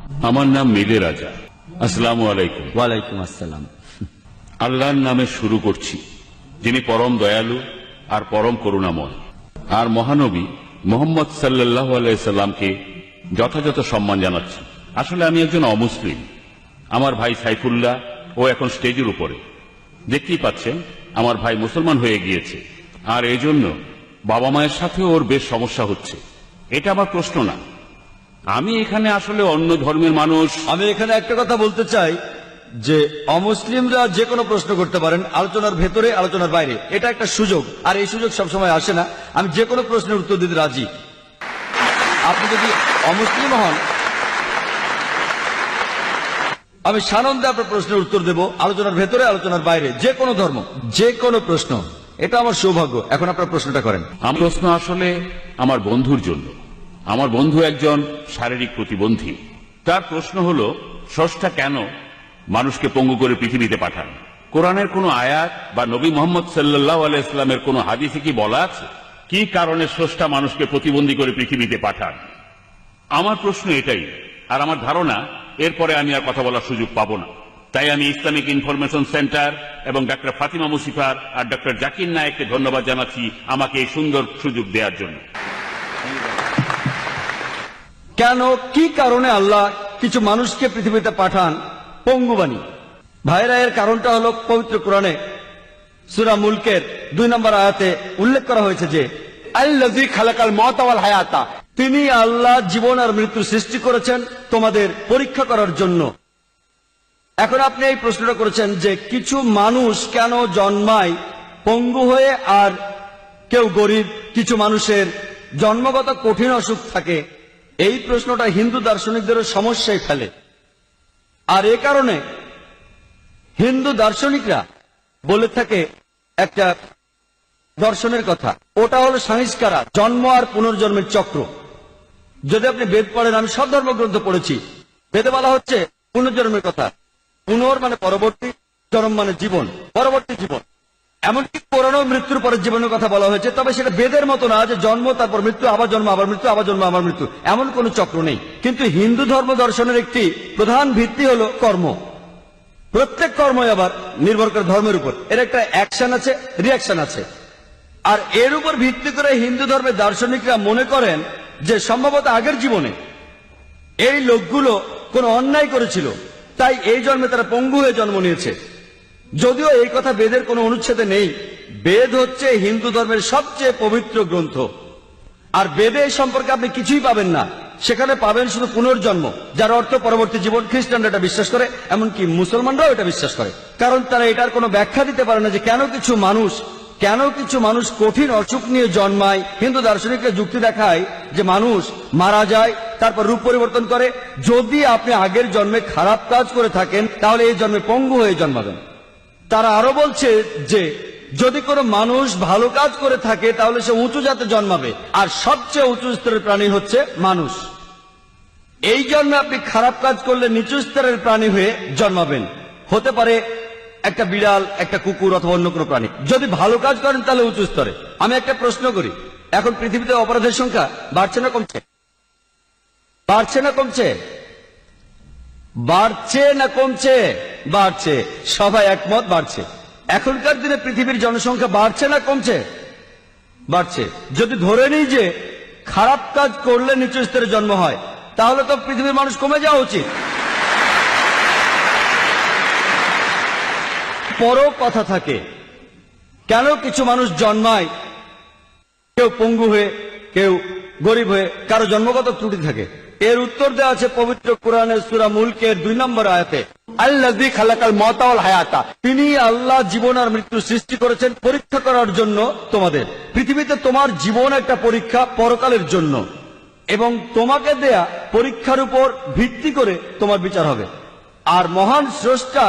আমার নাম মিলে রাজা। আসসালামু আলাইকুম। ওয়ালাইকুম আসসালাম। আল্লাহর নামে শুরু করছি, যিনি পরম দয়ালু আর পরম করুণাময়। আর মহানবী মোহাম্মদ সাল্লাল্লাহু আলাইহি সাল্লামকে যথাযথ সম্মান জানাচ্ছি। আসলে আমি একজন অমুসলিম। আমার ভাই সাইফুল্লাহ ও এখন স্টেজের উপরে, দেখতেই পাচ্ছেন আমার ভাই মুসলমান হয়ে গিয়েছে, আর এই জন্য বাবা মায়ের সাথে ওর বেশ সমস্যা হচ্ছে। এটা আমার প্রশ্ন না, আমি এখানে আসলে অন্য ধর্মের মানুষ। আমি এখানে একটা কথা বলতে চাই যে অমুসলিমরা যে কোনো প্রশ্ন করতে পারেন, আলোচনার ভেতরে আলোচনার বাইরে। এটা একটা সুযোগ, আর এই সুযোগ সবসময় আসে না। আমি যে কোনো প্রশ্নের উত্তর দিতে রাজি। আপনি যদি অমুসলিম হন, আমি সানন্দে আপনার প্রশ্নের উত্তর দেব, আলোচনার ভেতরে আলোচনার বাইরে, যে কোনো ধর্ম, যে কোনো প্রশ্ন। এটা আমার সৌভাগ্য। এখন আপনার প্রশ্নটা করেন। আমার প্রশ্ন আসলে আমার বন্ধুর জন্য। আমার বন্ধু একজন শারীরিক প্রতিবন্ধী। তার প্রশ্ন হলো, স্রষ্টা কেন মানুষকে পঙ্গু করে পৃথিবীতে পাঠান? কোরআনের কোনো আয়াত বা নবী মোহাম্মদ সাল্লাল্লাহু আলাইহি ওয়াসাল্লামের কোনো হাদিসে কি বলা আছে কি কারণে স্রষ্টা মানুষকে প্রতিবন্ধী করে পৃথিবীতে পাঠান? আমার প্রশ্ন এটাই, আর আমার ধারণা এরপরে আমি আর কথা বলার সুযোগ পাবো না। তাই আমি ইসলামিক ইনফরমেশন সেন্টার এবং ডক্টর ফাতিমা মুসিফার আর ডক্টর জাকির নায়েককে ধন্যবাদ জানাচ্ছি আমাকে এই সুন্দর সুযোগ দেওয়ার জন্য। কেন, কি কারণে আল্লাহ কিছু মানুষকে পৃথিবীতে পাঠান পঙ্গু বানিয়ে? ভাইরা, এর কারণটা হলো পবিত্র কোরআনে সূরা মুলকের 2 নম্বর আয়াতে উল্লেখ করা হয়েছে যে আল্লাযী খালাকাল মাউতা ওয়াল হায়াতা, তিনি আল্লাহ জীবন আর মৃত্যু সৃষ্টি করেছেন তোমাদের পরীক্ষা করার জন্য। এখন আপনি এই প্রশ্নটা করেছেন যে কিছু মানুষ কেন জন্মায় পঙ্গু হয়ে আর কেউ গরিব, কিছু মানুষের জন্মগত কঠিন অসুখ থাকে। এই প্রশ্নটা হিন্দু দার্শনিকদেরও সমস্যায় ফেলে। আর এ কারণে হিন্দু দার্শনিকরা বলে থাকে একটা দর্শনের কথা, ওটা হলো সংস্কারা, জন্ম আর পুনর্জন্মের চক্র। যদি আপনি বেদ পড়েন, আমি সব ধর্মগ্রন্থ পড়েছি, বেদে বলা হচ্ছে পুনর্জন্মের কথা। পুনর মানে পরবর্তী, জন্ম মানে জীবন, পরবর্তী জীবন। এমনকি কোরআনেও মৃত্যুর পরের জীবনের কথা বলা হয়েছে, তবে সেটা বেদের মতো না যে জন্ম তারপর মৃত্যু, আবার জন্ম আবার মৃত্যু, আবার জন্ম আবার মৃত্যু, এমন কোন চক্র নেই। কিন্তু হিন্দু ধর্ম দর্শনের একটি প্রধান ভিত্তি হলো কর্ম। প্রত্যেক কর্মই আবার নির্ভর করে ধর্মের উপর, এর একটা অ্যাকশন আছে, রিয়াকশন আছে। আর এর উপর ভিত্তি করে হিন্দু ধর্মের দার্শনিকরা মনে করেন যে সম্ভবত আগের জীবনে এই লোকগুলো কোনো অন্যায় করেছিল, তাই এই জন্মে তারা পঙ্গু হয়ে জন্ম নিয়েছে। যদিও এই কথা বেদের কোনো অনুচ্ছেদে নেই। বেদ হচ্ছে হিন্দু ধর্মের সবচেয়ে পবিত্র গ্রন্থ, আর বেদে এই সম্পর্কে আপনি কিছুই পাবেন না। সেখানে পাবেন শুধু পুনর্জন্ম, যার অর্থ পরবর্তী জীবন। খ্রিস্টানরা এটা বিশ্বাস করে, এমনকি মুসলমানরাও এটা বিশ্বাস করে, কারণ তারা এটার কোনো ব্যাখ্যা দিতে পারে না যে কেন কিছু মানুষ কঠিন অসুখ নিয়ে জন্মায়। হিন্দু দার্শনিকরা যুক্তি দেখায় যে মানুষ মারা যায়, তারপর রূপ পরিবর্তন করে। যদি আপনি আগের জন্মে খারাপ কাজ করে থাকেন, তাহলে এই জন্মে পঙ্গু হয়ে জন্মাবেন। তারা আরো বলছে যে যদি কোনো মানুষ ভালো কাজ করে থাকে, তাহলে সে উঁচু জাতে জন্মাবে, আর সবচেয়ে উঁচু স্তরের প্রাণী হচ্ছে মানুষ। এই জন্মে আপনি খারাপ কাজ করলে নিচু স্তরের প্রাণী হয়ে জন্মাবেন। হতে পারে একটা বিড়াল, একটা কুকুর, অথবা অন্য কোনো প্রাণী। যদি ভালো কাজ করেন তাহলে উঁচু স্তরে। আমি একটা প্রশ্ন করি, এখন পৃথিবীতে অপরাধের সংখ্যা বাড়ছে না কমছে? বাড়ছে না কমছে? বাড়ছে না কমছে? বাড়ছে। সবাই একমত, বাড়ছে। এখনকার দিনে পৃথিবীর জনসংখ্যা বাড়ছে না কমছে? বাড়ছে। যদি ধরে নিই যে খারাপ কাজ করলে নিচু স্তরে জন্ম হয়, তাহলে তো পৃথিবীর মানুষ কমে যাওয়া উচিত। পরও কথা থাকে, কেন কিছু মানুষ জন্মায় কেউ পঙ্গু হয়ে, কেউ গরিব হয়ে, কারো জন্মগত ত্রুটি থাকে? এর উত্তর দেওয়া আছে পবিত্র কোরআনের সূরা মুলকের 2 নম্বর আয়াতে, আল্লাযী খালাকাল মাউতা ওয়াল হায়াতা, তিনি আল্লাহ জীবন আর মৃত্যু সৃষ্টি করেছেন পরীক্ষা করার জন্য তোমাদের। পৃথিবীতে তোমার জীবন একটা পরীক্ষা পরকালের জন্য, এবং তোমাকে দেয়া পরীক্ষার উপর ভিত্তি করে তোমার বিচার হবে। আর মহান স্রষ্টা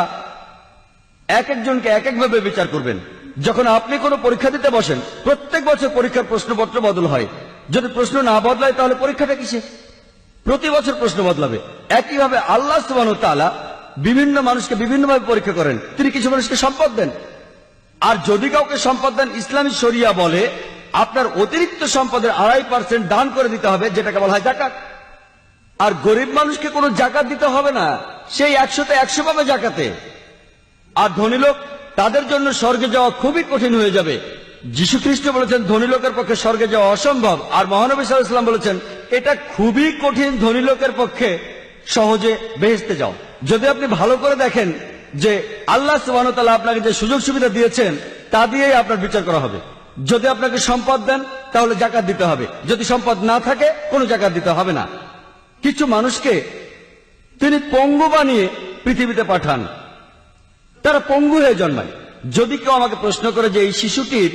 এক একজনকে এক একভাবে বিচার করবেন। যখন আপনি কোনো পরীক্ষা দিতে বসেন, প্রত্যেক বছর পরীক্ষার প্রশ্নপত্র বদল হয়। যদি প্রশ্ন না বদলায় তাহলে পরীক্ষাটা কিসে? প্রতি বছর প্রশ্ন বদলাবে। একইভাবে আল্লাহ সুবহানাহু ওয়া তাআলা বিভিন্ন মানুষকে বিভিন্নভাবে পরীক্ষা করেন। তিনি কিছু মানুষকে সম্পদ দেন, আর যদি কাউকে সম্পদ দেন, ইসলামী শরিয়া বলে আপনার অতিরিক্ত সম্পদের 2.5% দান করে দিতে হবে, যেটাকে বলা হয় যাকাত। আর গরিব মানুষকে কোনো জাকাত দিতে হবে না, সেই 100তে 100 পাবে জাকাতে। আর ধনী লোক, তাদের জন্য স্বর্গে যাওয়া খুবই কঠিন হয়ে যাবে। যীশু খ্রিস্ট বলেছেন ধনী লোকের পক্ষে স্বর্গে যাওয়া অসম্ভব, আর মহানবী সাল্লাল্লাহু আলাইহি ওয়াসাল্লাম বলেছেন এটা খুবই কঠিন ধনী লোকের পক্ষে সহজে বেহেশতে যাও। যদি আপনি ভালো করে দেখেন যে আল্লাহ সুবহানাহু ওয়া তাআলা আপনাকে যে সুযোগ সুবিধা দিয়েছেন তা দিয়েই আপনার বিচার করা হবে। যদি আপনাকে সম্পদ দেন তাহলে জাকাত দিতে হবে, যদি সম্পদ না থাকে কোনো জাকাত দিতে হবে না। কিছু মানুষকে তিনি পঙ্গু বানিয়ে পৃথিবীতে পাঠান, তারা পঙ্গু হয়ে জন্মায়। যদি কেউ আমাকে প্রশ্ন করে যে এই শিশুটির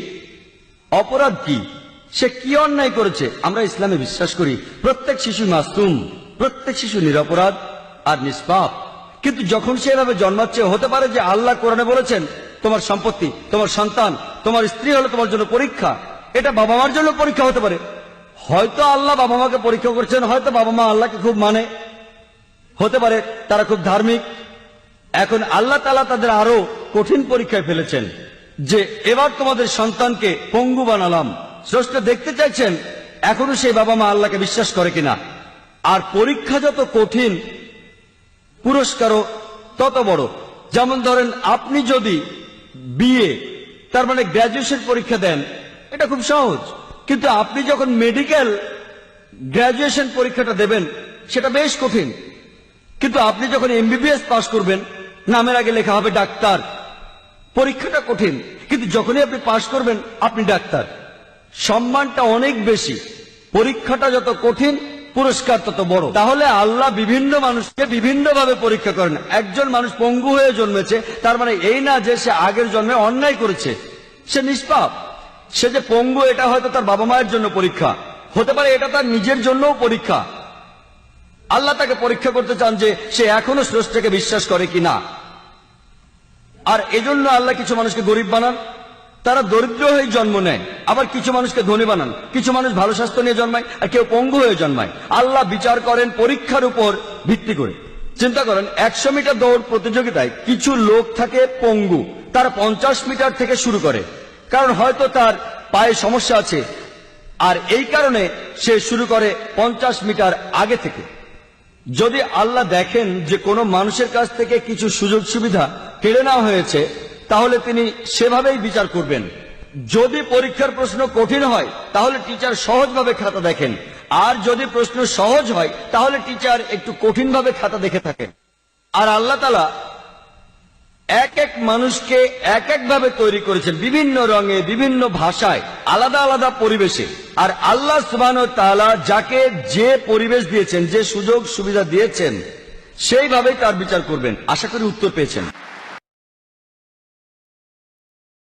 অপরাধ কি, সে কি অন্যায় করেছে, আমরা ইসলামে বিশ্বাস করি প্রত্যেক শিশু মাসুম, প্রত্যেক শিশু নিরপরাধ আর নিষ্পাপ। কিন্তু যখন সে এভাবে জন্মাচ্ছে, হতে পারে যে আল্লাহ কোরআনে বলেছেন তোমার সম্পত্তি, তোমার সন্তান, তোমার স্ত্রী হলো তোমার জন্য পরীক্ষা। এটা বাবা মার জন্য পরীক্ষা হতে পারে। হয়তো আল্লাহ বাবা মাকে পরীক্ষা করছেন, হয়তো বাবা মা আল্লাহকে খুব মানে, হতে পারে তারা খুব ধার্মিক। এখন আল্লাহ তাআলা তাদের আরো কঠিন পরীক্ষায় ফেলেছেন যে এবার তোমাদের সন্তানকে পঙ্গু বানালাম। স্রষ্টা দেখতে চাইছেন এখনো সেই বাবা মা আল্লাহকে বিশ্বাস করে কিনা। আর পরীক্ষা যত কঠিন, পুরস্কারও তত বড়। যেমন ধরেন আপনি যদি বিএ তার মানে গ্র্যাজুয়েশন পরীক্ষা দেন, এটা খুব সহজ। কিন্তু আপনি যখন মেডিকেল গ্র্যাজুয়েশন পরীক্ষাটা দেবেন সেটা বেশ কঠিন। কিন্তু আপনি যখন এমবিবিএস পাস করবেন, নামের আগে লেখা হবে ডাক্তার, পরীক্ষাটা কঠিন, কিন্তু যখনই আপনি পাস করবেন আপনি ডাক্তার, সম্মানটা অনেক বেশি। পরীক্ষাটা যত কঠিন, পুরস্কার তত বড়। তাহলে আল্লাহ বিভিন্ন মানুষকে বিভিন্ন ভাবে পরীক্ষা করেন। একজন মানুষ পঙ্গু হয়ে জন্মেছে, তার মানে এই না যে সে আগের জন্মে অন্যায় করেছে, সে নিষ্পাপ। সে যে পঙ্গু, এটা হয়তো তার বাবা মায়ের জন্য পরীক্ষা, হতে পারে এটা তার নিজের জন্যও পরীক্ষা। আল্লাহ তাকে পরীক্ষা করতে চান যে সে এখনো স্রষ্টাকে বিশ্বাস করে কিনা। আর এজন্য আল্লাহ কিছু মানুষকে গরিব বানান, তারা দরিদ্র হয়ে জন্ম নেয়। আবার কিছু মানুষকে ধনী বানান, কিছু মানুষ ভালো স্বাস্থ্য নিয়ে জন্মায়, আর কেউ পঙ্গু হয়ে জন্মায়। আল্লাহ বিচার করেন পরীক্ষার উপর ভিত্তি করে। চিন্তা করেন 100 মিটার দৌড় প্রতিযোগিতায় কিছু লোক থাকে পঙ্গু, তারা 50 মিটার থেকে শুরু করে, কারণ হয়তো তার পায়ে সমস্যা আছে, আর এই কারণে সে শুরু করে 50 মিটার আগে থেকে। যদি আল্লাহ দেখেন যে কোনো মানুষের কাছ থেকে কিছু সুযোগ সুবিধা কেড়ে নেওয়া হয়েছে, তাহলে তিনি সেভাবেই বিচার করবেন। যদি পরীক্ষার প্রশ্ন কঠিন হয় তাহলে টিচার সহজভাবে খাতা দেখেন, আর যদি প্রশ্ন সহজ হয় তাহলে টিচার একটু কঠিনভাবে খাতা দেখে থাকেন। আর আল্লাহ তাআলা এক এক মানুষকে এক এক ভাবে তৈরি করেছেন, বিভিন্ন রঙে, বিভিন্ন ভাষায়, আলাদা আলাদা পরিবেশে। আর আল্লাহ সুবহানাহু ওয়া তাআলা যাকে যে পরিবেশ দিয়েছেন, যে সুযোগ সুবিধা দিয়েছেন, সেইভাবেই তার বিচার করবেন। আশা করি উত্তর পেয়েছেন।